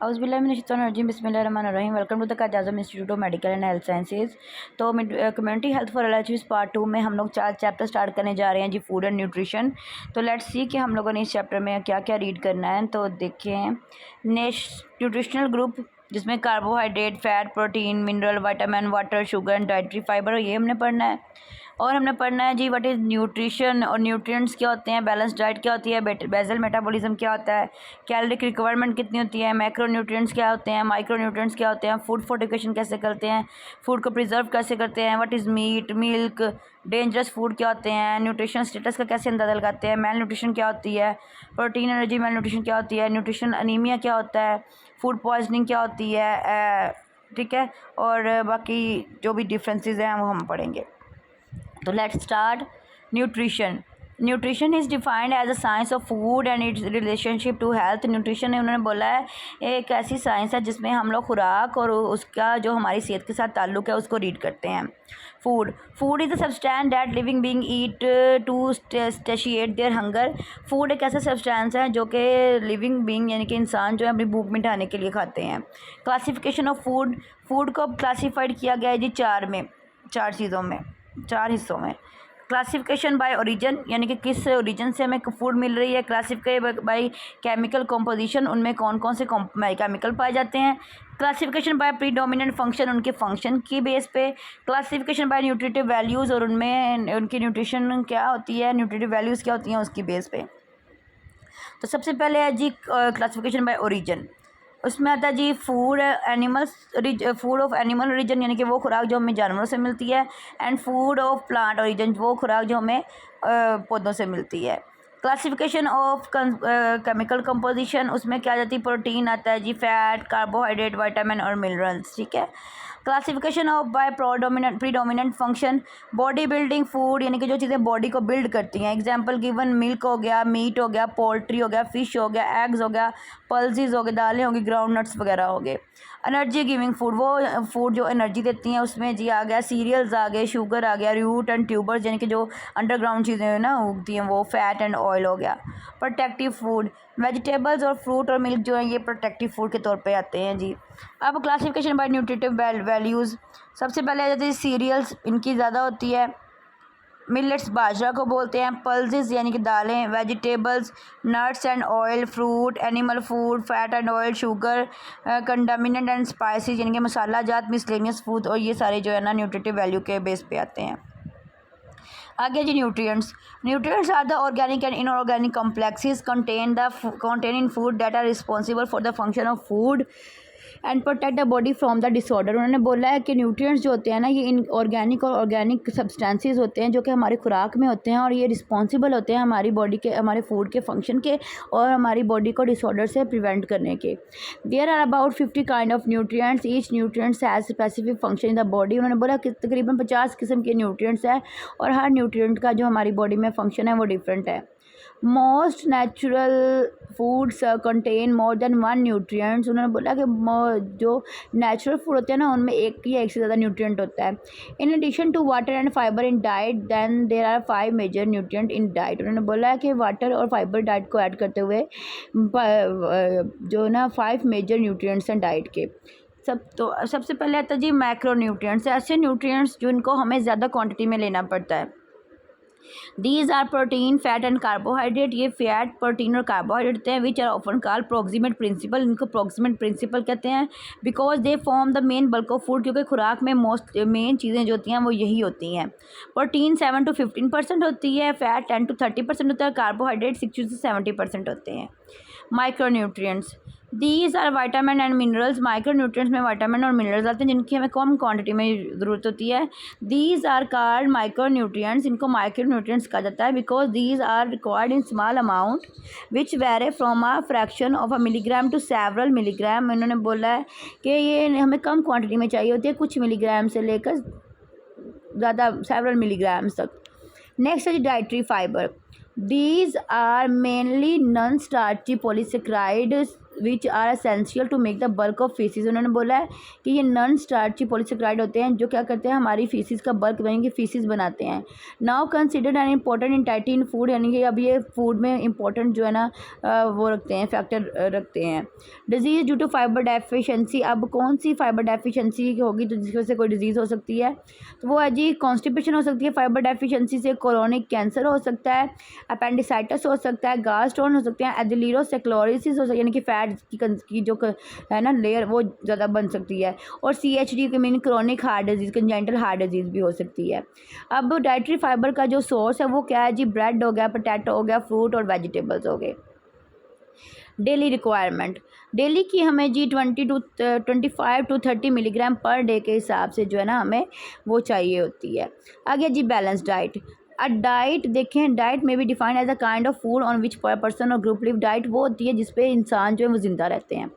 औज़ुबिल्लाहिमिनश्शैतानिर्रजीम बिस्मिल्लाहिर्रहमानिर्रहीम। Welcome to the Quaid Azam Institute of Medical and Health Sciences. तो community health for LHVs part 2 में हम लोग 4 चैप्टर स्टार्ट करने जा रहे हैं जी, फूड एंड न्यूट्रिशन। तो लेट्स सी कि हम लोगों ने इस चैप्टर में क्या क्या रीड करना है। तो देखें, न्यूट्रिशनल ग्रुप जिसमें carbohydrate, fat, protein, mineral, vitamin, water, sugar and dietary fibre, ये हमने पढ़ना है। और हमने पढ़ना है जी व्हाट इज़ न्यूट्रिशन और न्यूट्रिएंट्स क्या होते हैं, बैलेंस डाइट क्या होती है, बेसल मेटाबॉलिज्म क्या होता है, कैलोरिक रिक्वायरमेंट कितनी होती है, मैक्रो न्यूट्रिएंट्स क्या होते हैं, माइक्रो न्यूट्रिएंट्स क्या होते हैं, फूड फोर्टिफिकेशन कैसे करते हैं, फूड को प्रिजर्व कैसे करते हैं, what is meat, milk, dangerous food क्या होते हैं, न्यूट्रिशन स्टेटस का कैसे अंदाज़ा लगाते हैं, मेल न्यूट्रिशन क्या होती है, प्रोटीन एनर्जी मेल न्यूट्रिशन क्या होती है, न्यूट्रिशन अनीमिया क्या होता है, फूड पॉइजनिंग क्या होती है, ठीक है। और बाकी जो भी डिफरेंसेस हैं वो हम पढ़ेंगे। तो let's start. Nutrition is defined as a science of food and its relationship to health. Nutrition है, उन्होंने बोला है, एक ऐसी साइंस है जिसमें हम लोग खुराक और उसका जो हमारी सेहत के साथ ताल्लुक़ है उसको रीड करते हैं। Food is a substance that living being eat to satisfy their hunger. Food एक ऐसा सब्सटेंस है जो कि लिविंग बीइंग यानी कि इंसान जो है अपनी भूख मिटाने के लिए खाते हैं। क्लासिफिकेशन ऑफ फूड को क्लासीफाइड किया गया है जी चार हिस्सों में। क्लासिफिकेशन बाय ओरिजिन यानी कि किस ओरिजिन से हमें फूड मिल रही है। क्लासिफिकेशन बाय केमिकल कंपोजिशन, उनमें कौन कौन से केमिकल पाए जाते हैं। क्लासिफिकेशन बाय प्रीडोमिनेंट फंक्शन, उनके फंक्शन की बेस पे। क्लासिफिकेशन बाय न्यूट्रिटिव वैल्यूज़, और उनमें उनकी न्यूट्रिशन क्या होती है, न्यूट्रिटिव वैल्यूज़ क्या होती हैं उसकी बेस पे। तो सबसे पहले है जी क्लासिफिकेशन बाय ओरिजिन। उसमें आता है जी फूड ऑफ एनिमल ओरिजिन यानी कि वो खुराक जो हमें जानवरों से मिलती है, and food of plant origin वो खुराक जो हमें पौधों से मिलती है। क्लासिफिकेशन ऑफ केमिकल कंपोजिशन, उसमें क्या आ जाती है, प्रोटीन आता है जी, फैट, कार्बोहाइड्रेट, विटामिन और मिनरल्स, ठीक है। Classification of by predominant function, body building food यानी कि जो चीज़ें बॉडी को बिल्ड करती हैं। एग्जांपल गिवन, मिल्क हो गया, मीट हो गया, पोल्ट्री हो गया, फिश हो गया, एग्स हो गया, पल्सेस हो गए, दालें होगी, ग्राउंड नट्स वगैरह हो गए। एनर्जी गिविंग फूड, वो फूड जो एनर्जी देती हैं, उसमें जी आ गया सीरियल्स आ गए, शुगर आ गया, रूट एंड ट्यूबर्स यानी कि जो अंडरग्राउंड चीज़ें ना उगती हैं वो, फैट एंड ऑयल हो गया। प्रोटेक्टिव फूड, वेजिटेबल्स और फ्रूट और मिल्क जो है ये प्रोटेक्टिव फूड के तौर पे आते हैं जी। अब क्लासिफिकेशन बाय न्यूट्रिटिव वैल्यूज़, सबसे पहले आ जाती है सीरियल्स, इनकी ज़्यादा होती है। मिलेट्स बाजरा को बोलते हैं। पल्सेस यानी कि दालें, vegetables, nuts and oil, fruit, animal food, fat and oil, sugar, contaminant and spices यानी कि मसाला जात, मिसलेनियस फूड, और ये सारे जो है ना न्यूट्रिटिव वैल्यू के बेस पे आते हैं। आगे जी nutrients are the organic and inorganic complexes contain in food that are responsible for the function of food and protect the body from the disorder. उन्होंने बोला है कि न्यूट्रिएंट्स जो होते हैं ना, ये इन ऑर्गेनिक और ऑर्गेनिक सब्सटेंसेस होते हैं जो कि हमारे खुराक में होते हैं, और ये रिस्पॉन्सिबल होते हैं हमारी बॉडी के, हमारे फूड के फंक्शन के, और हमारी बॉडी को डिसऑर्डर से प्रिवेंट करने के। There are about 50 kind of nutrients, each nutrients has specific function in the body. उन्होंने बोला कि तकरीबन 50 किस्म के न्यूट्रिएंट्स हैं, और हर न्यूट्रिएंट का जो हमारी बॉडी में फंक्शन है वो डिफरेंट है। Most natural foods contain more than one nutrients. उन्होंने बोला कि जो नेचुरल फूड होते हैं ना, उनमें एक या एक से ज़्यादा न्यूट्रिएंट होता है। In addition to water and fibre in diet, then there are 5 major nutrient in diet. उन्होंने बोला है कि वाटर और फाइबर डाइट को ऐड करते हुए जो ना 5 मेजर न्यूट्रिएंट्स हैं डाइट के। सबसे पहले आता है जी मैक्रो न्यूट्रिएंट्स, ऐसे न्यूट्रिएंट्स जिनको हमें ज़्यादा क्वांटिटी में लेना पड़ता है। These are protein, fat and carbohydrate। ये फैट, प्रोटीन और कार्बोहाइड्रेट होते हैं, which are often called proximate principle. इनको प्रोक्सीमेट प्रिंसिपल कहते हैं because they form the main bulk of food, क्योंकि खुराक में मेन चीज़ें जो होती हैं वो यही होती हैं। प्रोटीन 7 to 15% होती है, फैट 10 to 30% होता है, कार्बोहाइड्रेट 60 to 70% होते हैं। Micro nutrients, these are vitamin and minerals. Micro nutrients में विटामिन और मिनरल्स आते हैं जिनकी हमें कम क्वांटिटी में ज़रूरत होती है। These are called micro nutrients, इनको माइक्रो न्यूट्रिएंट्स कहा जाता है because these are required in small amount which vary from a fraction of a milligram to several milligram. उन्होंने बोला है कि ये हमें कम क्वान्टिटी में चाहिए होती है, कुछ मिलीग्राम से लेकर ज़्यादा सेवरल मिलीग्राम्स तक। नेक्स्ट है dietary fibre. These are mainly non-starchy polysaccharide which are essential to make the bulk of faeces. उन्होंने बोला है कि ये नॉन स्टार्ची पॉलीसेकेराइड होते हैं जो क्या करते हैं, हमारी फीसिस का बल्क यानी कि फीसिस बनाते हैं। Now considered an important entity in food, यानी कि अब ये फूड में इंपॉर्टेंट जो है ना वो रखते हैं, फैक्टर रखते हैं। Disease due to fibre deficiency, अब कौन सी फाइबर डेफिशिएंसी होगी तो जिसकी वजह से कोई डिजीज़ हो सकती है, तो वो है जी कॉन्स्टिपेशन हो सकती है फाइबर डेफिशिएंसी से, कोरोनिक कैंसर हो सकता है, अपेंडिसाइटिस हो सकता है, गाल स्टोन हो सकते हैं, एथेरोस्क्लेरोसिस हो सकता है, यानी कि फैट की जो है ना लेयर वो ज़्यादा बन सकती है, और CHD के mean chronic heart disease, congenital heart disease भी हो सकती है। अब डाइटरी फाइबर का जो सोर्स है वो क्या है जी, ब्रेड हो गया, पोटैटो हो गया, फ्रूट और वेजिटेबल्स हो गए। डेली रिक्वायरमेंट, डेली की हमें जी 25 to 30 मिलीग्राम पर डे के हिसाब से जो है ना हमें वो चाहिए होती है। आगे जी बैलेंस डाइट, डाइट देखें, डाइट में भी defined as a kind of food on which पर पर्सन और ग्रुप लिव। डाइट वो होती है जिस पे इंसान जो है वो ज़िंदा रहते हैं।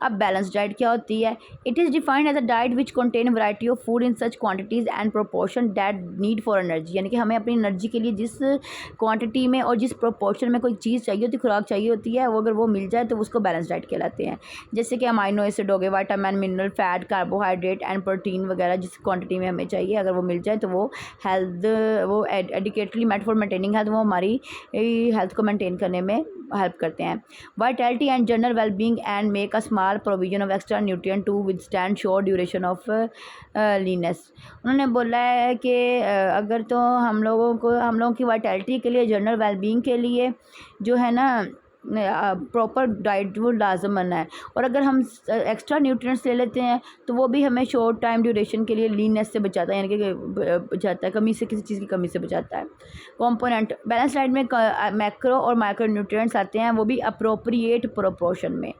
अब बैलेंस डाइट क्या होती है, it is defined as a diet which contain variety of food in such quantities and proportion that need for energy, यानी कि हमें अपनी एनर्जी के लिए जिस क्वांटिटी में और जिस प्रोपोर्शन में कोई चीज़ चाहिए होती है, खुराक चाहिए होती है, वो अगर वो मिल जाए तो उसको बैलेंस डाइट कहलाते हैं। जैसे कि अमाइनो एसिड हो गए, vitamin, mineral, fat, carbohydrate and protein वगैरह जिस क्वांटिटी में हमें चाहिए अगर वो मिल जाए तो वो हेल्थ वो adequately met for maintaining health, वो हमारी हेल्थ को मेंटेन करने में हेल्प करते हैं। Vitality and general wellbeing and make a small provision of extra nutrient to withstand short duration of illness. उन्होंने बोला है कि अगर तो हम लोगों की वाइटैलिटी के लिए, जनरल वेलबींग के लिए जो है ना प्रॉपर डाइट वो लाजमन है, और अगर हम एक्स्ट्रा न्यूट्रिएंट्स ले लेते हैं तो वो भी हमें शॉर्ट टाइम ड्यूरेशन के लिए लीननेस से बचाता है, यानी कि बचाता है कमी से, किसी चीज़ की कमी से बचाता है। कंपोनेंट, बैलेंस डाइट में मैक्रो और माइक्रो न्यूट्रिएंट्स आते हैं, वो भी अप्रोप्रिएट प्रोपोर्शन में।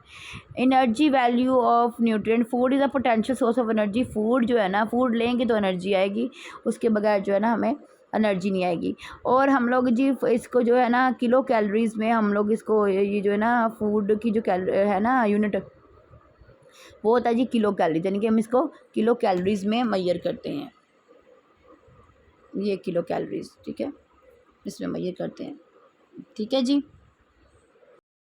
Energy value of nutrient, food is a potential source of energy. Food जो है ना, फूड लेंगे तो एनर्जी आएगी, उसके बगैर जो है ना हमें एनर्जी नहीं आएगी। और हम लोग जी इसको जो है ना किलो कैलोरीज में हम लोग इसको ये जो है ना फूड की जो है ना यूनिट वो होता है जी किलो कैलोरीज, यानी कि हम इसको किलो कैलोरीज में मेजर करते हैं। ये किलो कैलोरीज, ठीक है, इसमें मेजर करते हैं, ठीक है जी।